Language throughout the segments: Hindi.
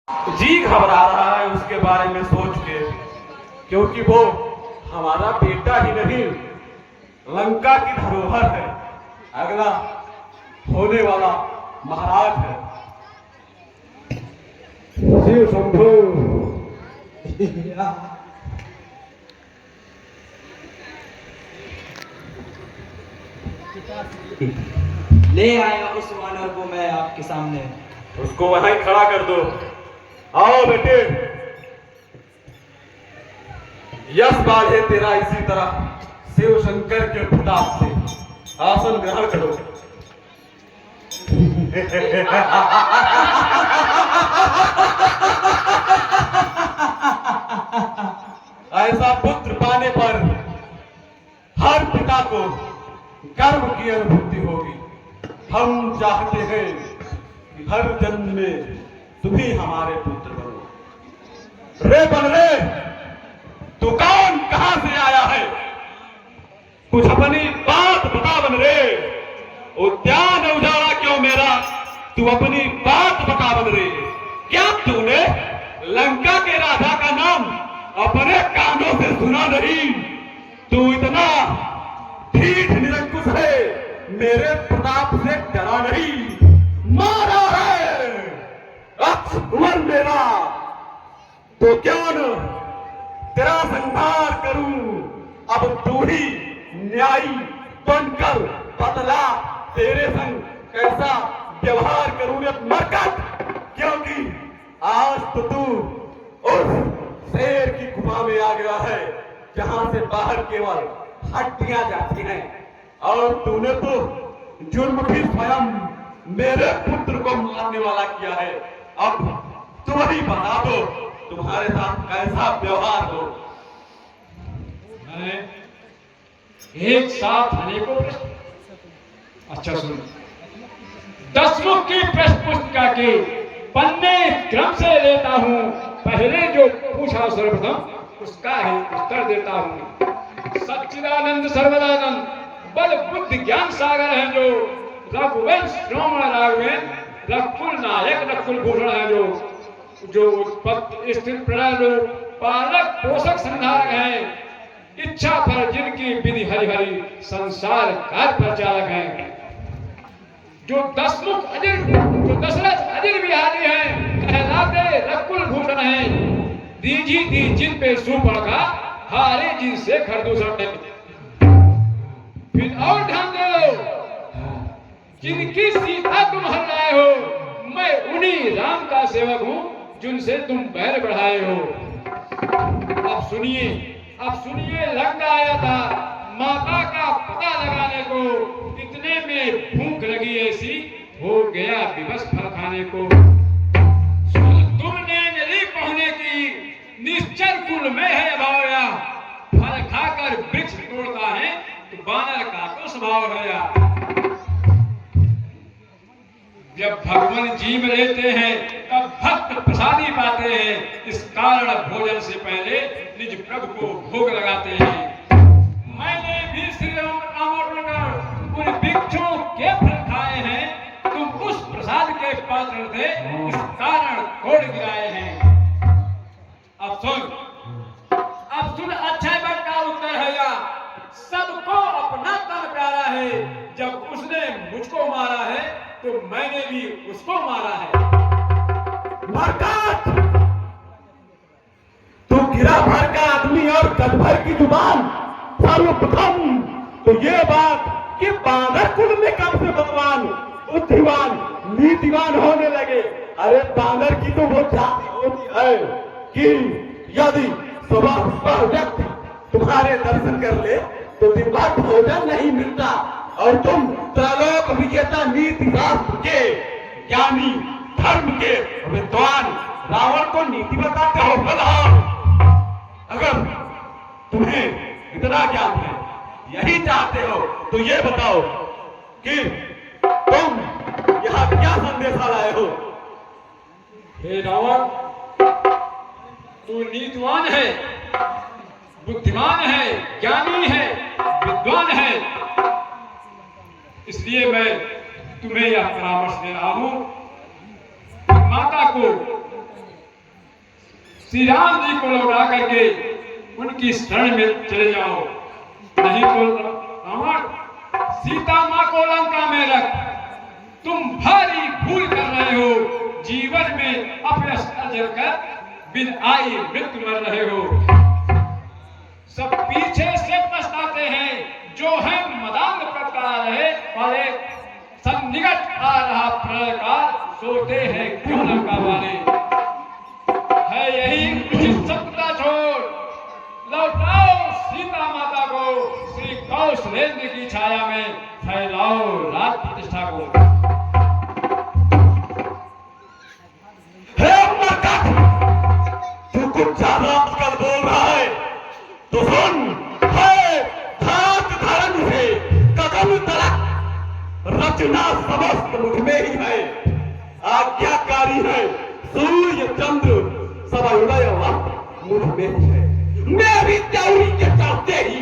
जी घबरा रहा है उसके बारे में सोच के, क्योंकि वो हमारा बेटा ही नहीं, लंका की धरोहर है, अगला होने वाला महाराज है। शिव शंभू। ले आया उस वानर को मैं आपके सामने। उसको वहीं खड़ा कर दो। आओ बेटे, यश बाढ़े तेरा इसी तरह शिव शंकर के प्रताप से। आसन ग्रहण करो। ऐसा पुत्र पाने पर हर पिता को गर्व की अनुभूति होगी। हम चाहते हैं कि हर जन्म में तुम ही हमारे पुत्र बनो। रे बन रे, तू कौन, कहां से आया है? कुछ अपनी बात बता बन रे। उद्यान उजाड़ा क्यों मेरा, तू अपनी बात बता बन रे। क्या तूने लंका के राजा का नाम अपने कानों से सुना नहीं? तू इतना ढीठ निरंकुश है, मेरे प्रताप से डरा नहीं, मारा है। अक्सर मेरा तो क्यों न तेरा संहार करूं। अब तू ही न्यायी बनकर बदला, तेरे संग कैसा व्यवहार करूं रे मरकट। क्योंकि आज तो तू उस शेर की गुफा में आ गया है जहां से बाहर केवल हड्डियां जाती हैं, और तूने तो जुर्म भी स्वयं मेरे पुत्र को मारने वाला किया है। अब तुम ही बता दो तुम्हारे साथ कैसा व्यवहार हो। मैंने एक साथ अनेकों प्रश्न, अच्छा सुनो, 10 मुख की प्रश्न पुस्तिका के पन्ने क्रम से लेता हूं। पहले जो पूछा सर्वप्रथम उसका ही उत्तर देता हूं। सच्चिदानंद सर्वदानंद बल बुद्धि ज्ञान सागर है जो, रघुवंश श्रोमण राघवेंद्र रघुकुल नायक नकुल भूषण है जो उत्पत्ति स्थिर प्रलय पालक पोषक संधारक है। इच्छा पर जिनकी विधि हरि हरि संसार कार्य प्रचारक है। जो 10 मुख अजर, जो दशरथ अजर बिहारी है, कहलाते रघुकुल भूषण है। दीजी दी जिन पे सुपड़ का, हारे जिनसे खरदूषण है। फिर और ध्यान दे लो, जिनकी सीता तुम हर लाए हो, मैं उन्हीं राम का सेवक हूं जिनसे तुम बैर बढ़ाए हो। अब सुनिए लंका आया था माता का पता लगाने को, इतने में भूख लगी ऐसी हो गया विवश फल खाने को। तुमने मेरी पहुने की निश्चर कुल में है अभावया, फल खाकर वृक्ष तोड़ता है तो बानर का तो स्वभाव है। जब भगवान जीव लेते हैं तब भक्त प्रसादी पाते हैं, इस कारण भोजन से पहले निज प्रभु को भोग लगाते हैं। मैंने भी श्री राम का उन वृक्षों के फल खाए हैं, तुम उस प्रसाद के पात्र थे, इस कारण तोड़ गिराए हैं। अब सुन अक्षय वट का उत्तर है या, सबको अपना तन प्यारा है। जब उसने मुझको मारा है तो मैंने भी उसको मारा है। मरकट, तू गिरा भर का आदमी और गद भर की जुबान। सर्वप्रथम तो ये बात कि बानर कुल में कब से भगवान बुद्धिमान नीतिवान होने लगे। अरे बानर की तो वो जाति होती है कि यदि सुबह व्यक्ति तुम्हारे दर्शन कर ले तो दिन भर भोजन नहीं मिलता, और तुम त्रैलोक विजेता नीति शास्त्र के ज्ञानी धर्म के विद्वान रावण को नीति बताते हो। बलहार, अगर तुम्हें इतना ज्ञान है, यही चाहते हो, तो ये बताओ कि तुम यहाँ क्या संदेशा लाए हो? हे रावण, तू नीतिवान है, बुद्धिमान है, ज्ञानी है, विद्वान है, इसलिए मैं तुम्हें यह परामर्श दे रहा हूं। माता को श्री राम जी को लौटा करके उनकी शरण में चले जाओ, नहीं तो रावण सीता मां को लंका में रख तुम भारी भूल कर रहे हो। जीवन में अपयश अर्जन कर बिन आई मृत्यु मर रहे हो। सब पीछे से पछताते हैं जो है मदान करता रहे वाले। सन्निकट आ रहा प्रलय काल सोते हैं क्यों लंका वाले। है यही उचित सत्ता छोड़ लौटाओ सीता माता को। श्री कौशलेंद्र की छाया में फैलाओ राज प्रतिष्ठा को। तू कुछ ज्यादा कर बोल रहा है तो सुन। है धाक धर्म से कदम तलक रचना समस्त मुझ में ही है। आज्ञाकारी है सूर्य चंद्र सब उदय वक्त मुझ में ही है। मैं भी त्योरी के चलते ही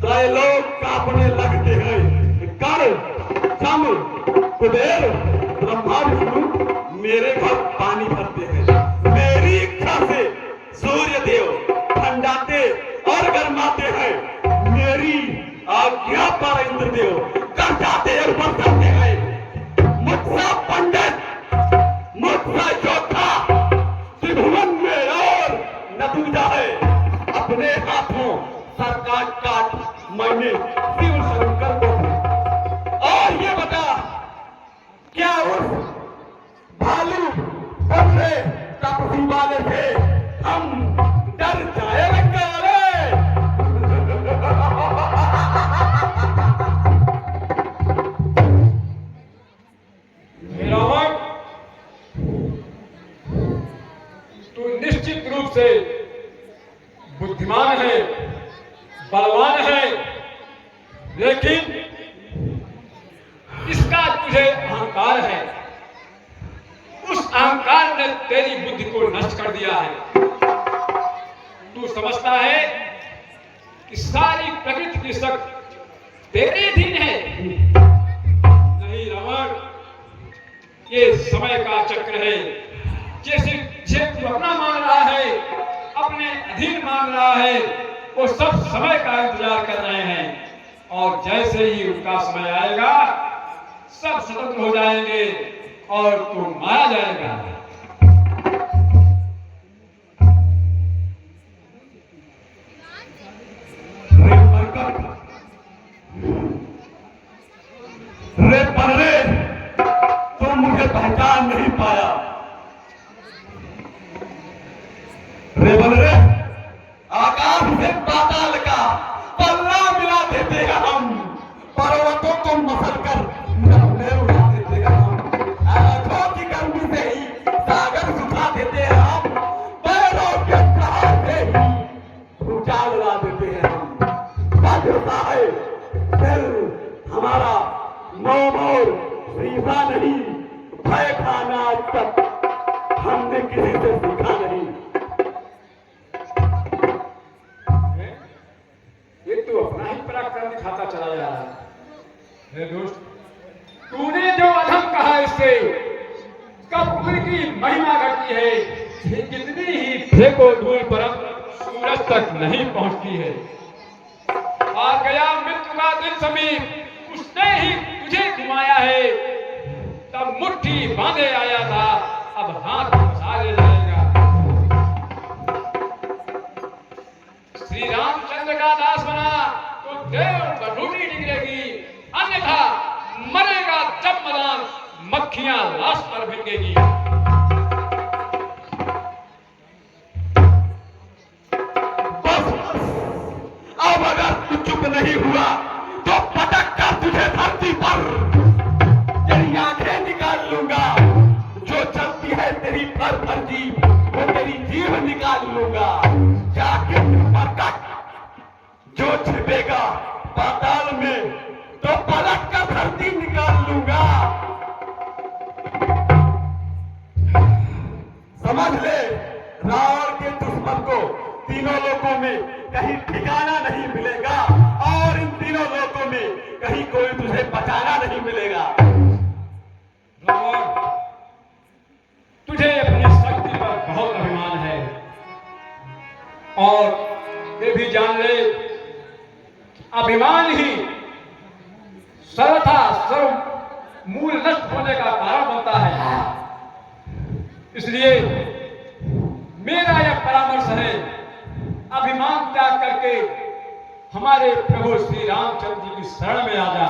त्रय लोग कांपने लगते हैं। कर्ण चम कुबेर ब्रह्मा विष्णु मेरे घर पानी भरते हैं। मेरी इच्छा से सूर्य देव ठंडाते और गर्माते हैं। मेरी आज्ञा पर इंद्रदेव करजाते और बरसाते हैं। मुझसा पंडित मुझसा योद्धा त्रिभुवन में और न दूजा है। अपने हाथों सरकार काट मैंने शिव शंकर को। और ये बता क्या उस भालू बंदे तपसी वाले थे हम डर जाए लंका वाले। रावण तू निश्चित रूप से बुद्धिमान है, बलवान है, लेकिन इसका तुझे अहंकार है। उस अहंकार ने तेरी बुद्धि को नष्ट कर दिया है। तू समझता है कि सारी प्रकृति की शक्ति तेरे अधीन है। नहीं रावण, ये समय का चक्र है। जैसे तू अपना मान रहा है, अपने अधीन मान रहा है, वो सब समय का इंतजार कर रहे हैं। और जैसे ही उनका समय आएगा सब स्वतंत्र हो जाएंगे और तू मारा जाएगा। रे पनरे तुम मुझे पहचान नहीं पाया। रे बनरे आकाश से पाताल का पल्ला मिला देते हैं हम। पर्वतों को मसल कर उड़ा देते हैं हम। आंखों की गर्मी से ही सागर सुखा देते हैं हम। पैरों के प्रहार से ही भूचाल उड़ा देते हैं हम। बाध्यता है दिल हमारा मोर सीखा नहीं। भय खाना आज तक हमने किसी से सीखा नहीं। ये तू अपना ही पराक्रम दिखाता चला जा रहा है। हे दोस्त, तूने जो अधम कहा इससे कब उनकी महिमा घटती है। ये कितनी ही फेंको धूल पर सूरज तक नहीं पहुंचती है। आ गया मृत्यु का दिन समीप, उसने ही तुझे घुमाया है। तब मुट्ठी बांधे आया था, अब हाथ पसारे जाएगा। श्री रामचंद्र का दास बना तो देव बटूटी निकलेगी, अन्यथा मरेगा जब मदान मक्खियां लाश पर भिड़ेगी। अब अगर तू चुप नहीं हुआ तो पटक कर तुझे धरती पर तेरी आंखें निकाल लूंगा। जो चलती है तेरी भर जीभ वो तेरी जीभ निकाल लूंगा। जाके पटक जो छिपेगा पाताल में तो पलट कर धरती निकाल लूंगा। समझ ले रावण के दुश्मन को तीनों लोकों में कहीं ठिकाना नहीं मिलेगा और इन तीनों लोकों में कहीं कोई तुझे बचाना नहीं मिलेगा। रावण, तुझे अपनी शक्ति पर बहुत अभिमान है। और वे भी जान ले अभिमान ही सर्वथा सर्व मूल नष्ट होने का कारण बनता है। इसलिए मेरा यह परामर्श है, अभिमान त्याग करके हमारे प्रभु श्री रामचंद्र जी की शरण में आ जा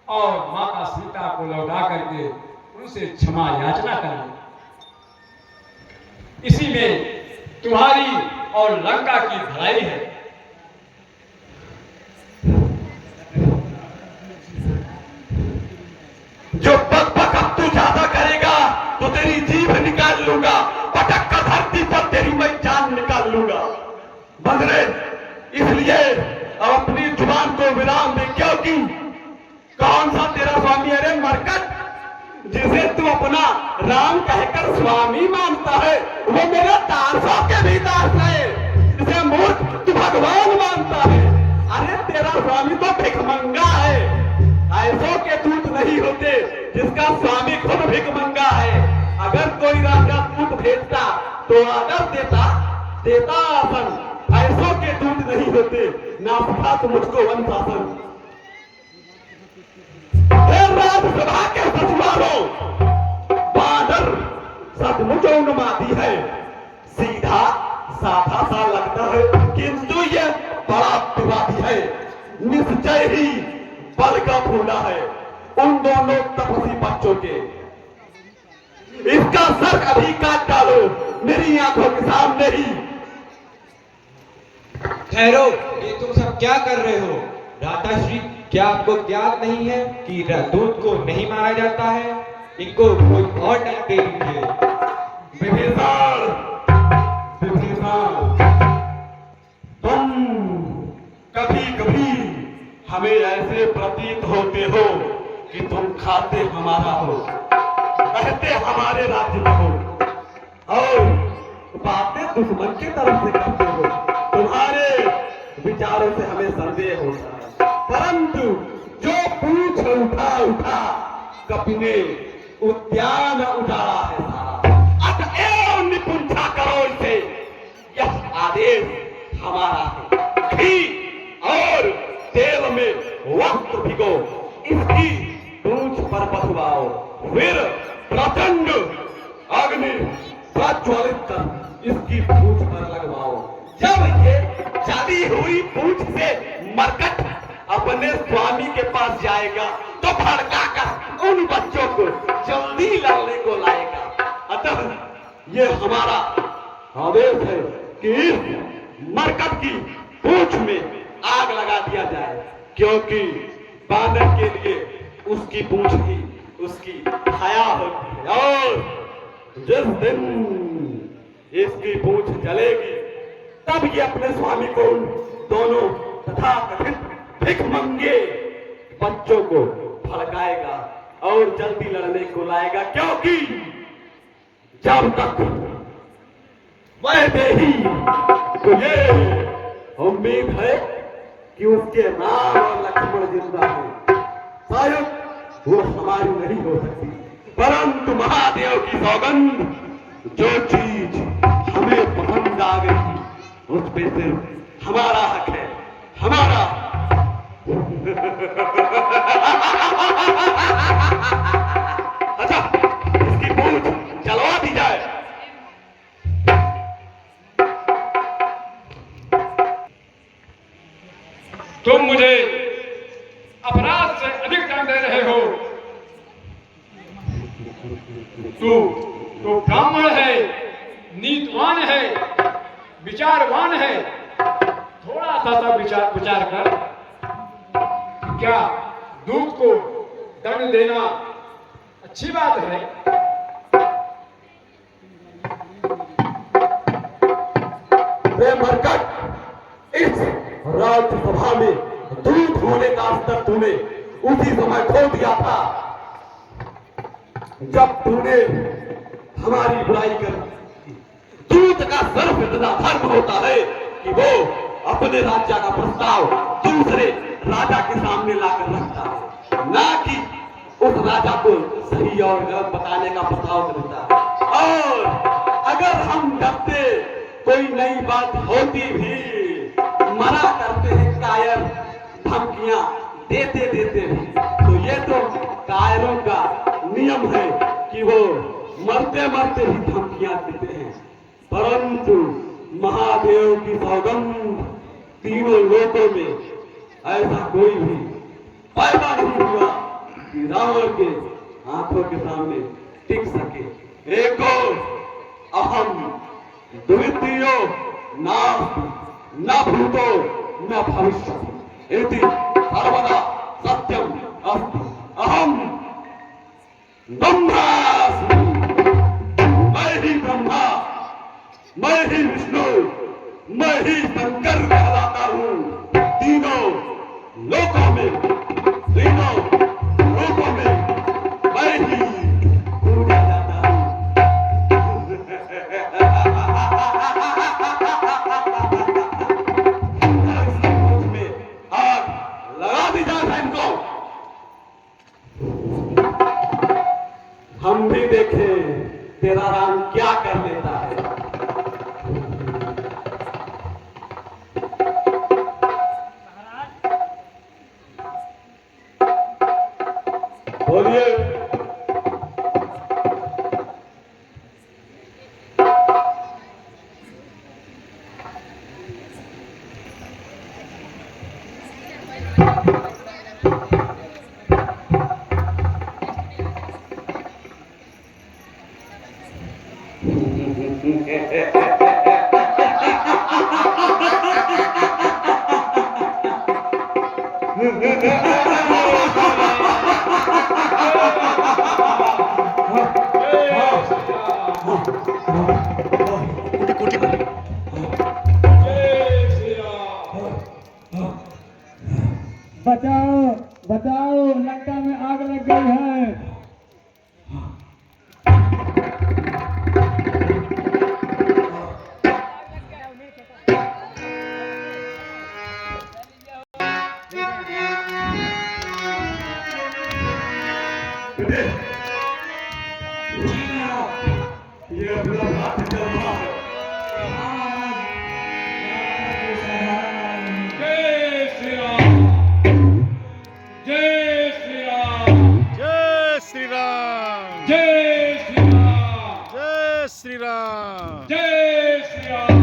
और माता सीता को लौटा करके उनसे क्षमा याचना कर ले। इसी में तुम्हारी और लंका की भलाई है। जो बक बक अब तू ज्यादा करेगा तो तेरी जीभ निकाल लूंगा, पटक कर धरती पर तेरी मैं जान निकाल लूंगा। बंदरे, इसलिए अब अपनी जुबान को विराम दे, क्योंकि कौन सा तेरा स्वामी? अरे मरकट, जिसे तू अपना राम कहकर स्वामी मानता है वो मेरा दासों के भी दास है। जिसे मूर्ख तू भगवान मानता है, अरे तेरा स्वामी तो भिखमंगा है। ऐसों के दूत नहीं होते जिसका स्वामी खुद भिखमंगा है। अगर कोई राजा दूत भेजता तो आदर देता आसन। ऐसों के दूत नहीं होते, ना सिखा मुझको अनुशासन। राज्यसभा के सचिवारों, बादर सचमुच उन्मादी है। सीधा साधा सा लगता है, किंतु ये बड़ा विवादी है। निश्चय ही बल का फूला है उन दोनों तपस्वी बच्चों के। इसका सर अभी काट डालो मेरी आंखों के सामने ही। ठहरो, ये तुम सब क्या कर रहे हो? राधा श्री, क्या आपको ज्ञात नहीं है कि दूत को नहीं मारा जाता है? इनको कोई और दंड दे दीजिए। विभीषण, तुम कभी कभी हमें ऐसे प्रतीत होते हो कि तुम खाते हमारा हो, कहते हमारे राज्य में हो और बातें दुश्मन की तरफ से करते हो। तुम्हारे विचारों से हमें संदेह होता है, परंतु जो पूछ उठा कपि ने उद्यान उजाड़ा है सारा। अतएव निपुंसा करो इसे, यह आदेश हमारा है। घी और तेल में वक्त भिगो, इसकी पूंछ पर बधवाओ, फिर प्रचंड अग्नि प्रज्वलित कर इसकी पूंछ पर लगवाओ। जब ये जली हुई पूंछ से मरकट अपने स्वामी के पास जाएगा तो भड़काकर उन बच्चों को जल्दी लड़ने को लाएगा। अतः ये हमारा आदेश है कि इस मरकट की पूंछ में आग लगा दिया जाए, क्योंकि बानर के लिए उसकी पूंछ ही उसकी हया होती है। और जिस दिन इसकी पूंछ जलेगी तब ये अपने स्वामी को उन दोनों तथा कथित भिखमंगे बच्चों को भड़काएगा और जल्दी लड़ने को लाएगा, क्योंकि जब तक वह देही तो ये उम्मीद है कि उसके राम और लक्ष्मण जिंदा है। शायद वो हमारी नहीं हो सकती, परंतु महादेव की सौगंध, जो चीज हमें पसंद आ गई उस पे सिर्फ हमारा हक है, हमारा। अच्छा, इसकी पूंछ जलवा दी जाए। तुम मुझे अपराध से अधिक दंड दे रहे हो। तू ब्राह्मण है, नीतिवान है, विचारवान है। थोड़ा सा विचार कर, क्या दूत को दंड देना अच्छी बात है? वे मरकट, इस राज्यसभा में दूत होने का स्तर तूने उसी समय खो दिया था जब तूने हमारी बुराई कर। दूत का सर्वदा धर्म होता है कि वो अपने राज्य का प्रस्ताव दूसरे राजा के सामने लाकर रखता है, ना कि उस राजा को सही और गलत बताने का प्रस्ताव करता है। और अगर हम डरते कोई नई बात होती भी मना करते हैं कायर, धमकियां देते देते भी। तो ये तो कायरों का नियम है कि वो मरते मरते भी धमकियां देते हैं। परंतु महादेव की सौगंध, तीनों लोकों में ऐसा कोई भी पैदा नहीं हुआ कि रावण के आंखों के सामने टिक सके। एको अहम द्वितीयो नास्ति न भूतो न भविष्यति इति सर्वदा सत्यम अस्ति। अहम ब्रह्मास्मि, मैं ही ब्रह्मा, मैं ही विष्णु, मैं ही शंकर कहलाता हूँ। तीनों लोकों में, तीनों लोकों में मैं ही पूजा जाता हूँ। में आग लगा दी जाए इनको। हम भी देखें तेरा राम क्या कर लेता है। बोलिए। बचाओ बचाओ, लंका में आग लग गई है। ये अपना बात चल रहा है। जय श्री राम, जय श्री राम, जय श्री राम, जय श्री राम, जय श्री राम। जय श्री राम।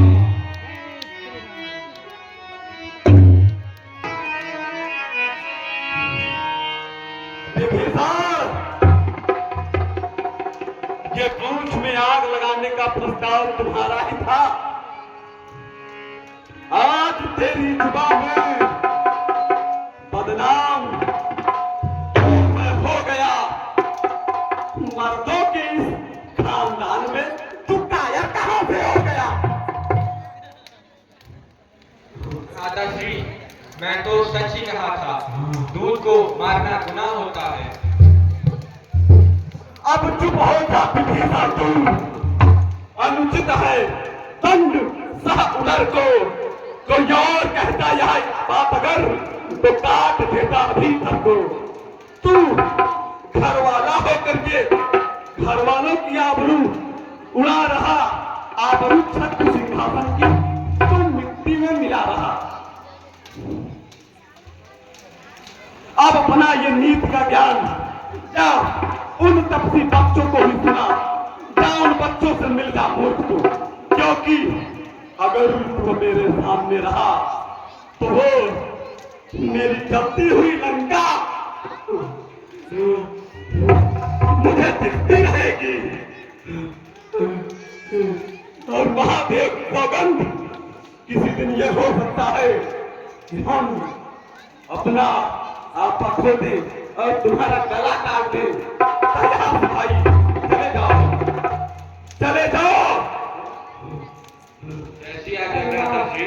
ये पूंछ में आग लगाने का प्रस्ताव तुम्हारा ही था। आज तेरी जुबान में बदनाम मैं हो गया। मर्दों के इस खानदान में तू कायर कहां से हो गया? दादाश्री, मैं तो सच ही कहा था, दूध को मारना गुनाह होता है। अब चुप हो जा विभीषण, तुम अनुचित है दंड सह उदर को। कोई और कहता यह बात अगर तो काट देता अभी सबको। तू घर वाला होकर के घर वालों की आबरू उड़ा रहा, आबरू छत्र सिंहासन की तू मिट्टी में मिला रहा। अब अपना ये नीति का ज्ञान क्या उन तपसी बच्चों को ही सुना, जा उन बच्चों से मिल जा मूर्ख को। क्योंकि अगर तू मेरे सामने रहा तो वो मेरी जलती हुई लंका मुझे दिखती रहेगी। और महादेव की सौगंध, किसी दिन यह हो सकता है कि हम अपना आपा खो दे और तुम्हारा गला काट दे। भाई चले जाओ, चले जाओ। ऐसी आज्ञा दादाश्री,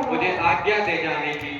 मुझे आज्ञा दे जाने की।